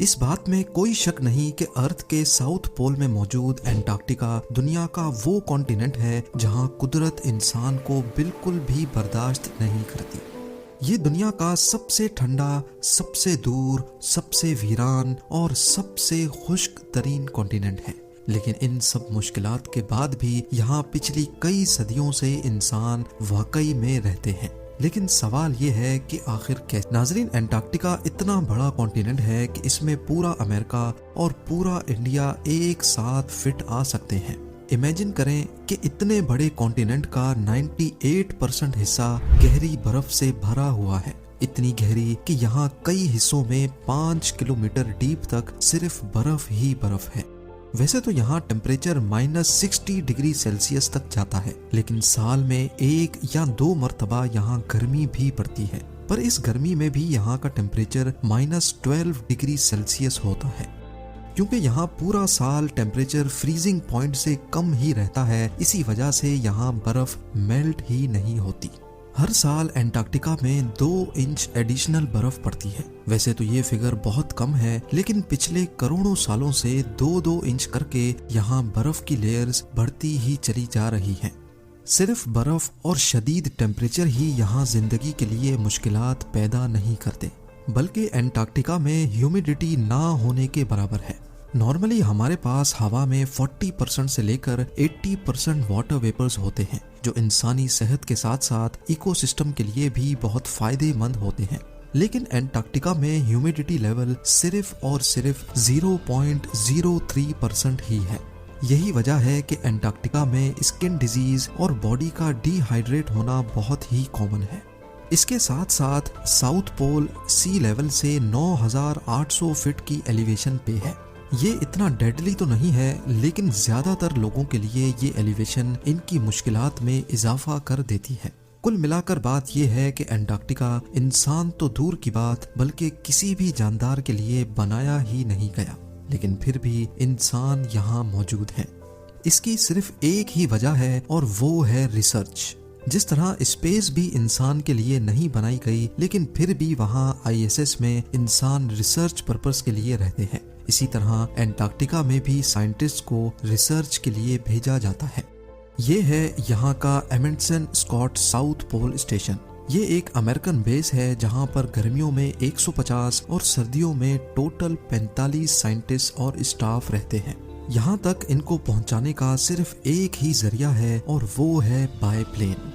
इस बात में कोई शक नहीं कि अर्थ के साउथ पोल में मौजूद एंटार्क्टिका दुनिया का वो कॉन्टिनेंट है जहां कुदरत इंसान को बिल्कुल भी बर्दाश्त नहीं करती। ये दुनिया का सबसे ठंडा, सबसे दूर, सबसे वीरान और सबसे खुश्क तरीन कॉन्टिनेंट है। लेकिन इन सब मुश्किलात के बाद भी यहाँ पिछली कई सदियों से इंसान वाकई में रहते हैं। लेकिन सवाल ये है कि आखिर कैसे। नाजरीन, एंटार्क्टिका इतना बड़ा कॉन्टिनेंट है कि इसमें पूरा अमेरिका और पूरा इंडिया एक साथ फिट आ सकते हैं। इमेजिन करें कि इतने बड़े कॉन्टिनेंट का 98% हिस्सा गहरी बर्फ से भरा हुआ है। इतनी गहरी कि यहाँ कई हिस्सों में 5 किलोमीटर डीप तक सिर्फ बर्फ ही बर्फ है। वैसे तो यहाँ टेम्परेचर -60 डिग्री सेल्सियस तक जाता है, लेकिन साल में 1 या 2 मरतबा यहाँ गर्मी भी पड़ती है। पर इस गर्मी में भी यहाँ का टेम्परेचर -12 डिग्री सेल्सियस होता है। क्योंकि यहाँ पूरा साल टेम्परेचर फ्रीजिंग पॉइंट से कम ही रहता है, इसी वजह से यहाँ बर्फ मेल्ट ही नहीं होती। हर साल एंटार्क्टिका में 2 इंच एडिशनल बर्फ पड़ती है। वैसे तो ये फिगर बहुत कम है, लेकिन पिछले करोड़ों सालों से 2-2 इंच करके यहाँ बर्फ की लेयर्स बढ़ती ही चली जा रही हैं। सिर्फ बर्फ और शदीद टेम्परेचर ही यहाँ जिंदगी के लिए मुश्किलात पैदा नहीं करते, बल्कि एंटार्क्टिका में ह्यूमिडिटी ना होने के बराबर है। नॉर्मली हमारे पास हवा में 40% से लेकर 80% वाटर वेपर्स होते हैं, जो इंसानी सेहत के साथ साथ इकोसिस्टम के लिए भी बहुत फायदेमंद होते हैं। लेकिन एंटार्क्टिका में ह्यूमिडिटी लेवल सिर्फ और सिर्फ 0.03% ही है। यही वजह है कि एंटार्क्टिका में स्किन डिजीज और बॉडी का डिहाइड्रेट होना बहुत ही कॉमन है। इसके साथ साथ साउथ पोल सी लेवल से 9800 फीट की एलिवेशन पे है। ये इतना डेडली तो नहीं है, लेकिन ज्यादातर लोगों के लिए ये एलिवेशन इनकी मुश्किलात में इजाफा कर देती है। कुल मिलाकर बात यह है कि एंटार्क्टिका इंसान तो दूर की बात बल्कि किसी भी जानदार के लिए बनाया ही नहीं गया, लेकिन फिर भी इंसान यहाँ मौजूद है। इसकी सिर्फ एक ही वजह है और वो है रिसर्च। जिस तरह स्पेस भी इंसान के लिए नहीं बनाई गई, लेकिन फिर भी वहाँ ISS में इंसान रिसर्च पर्पस के लिए रहते हैं, इसी तरह एंटार्क्टिका में भी साइंटिस्ट को रिसर्च के लिए भेजा जाता है। ये है यहाँ का Amundsen Scott South Pole station. ये एक अमेरिकन बेस है जहाँ पर गर्मियों में 150 और सर्दियों में टोटल 45 साइंटिस्ट और स्टाफ रहते हैं। यहाँ तक इनको पहुँचाने का सिर्फ एक ही जरिया है और वो है बाय प्लेन।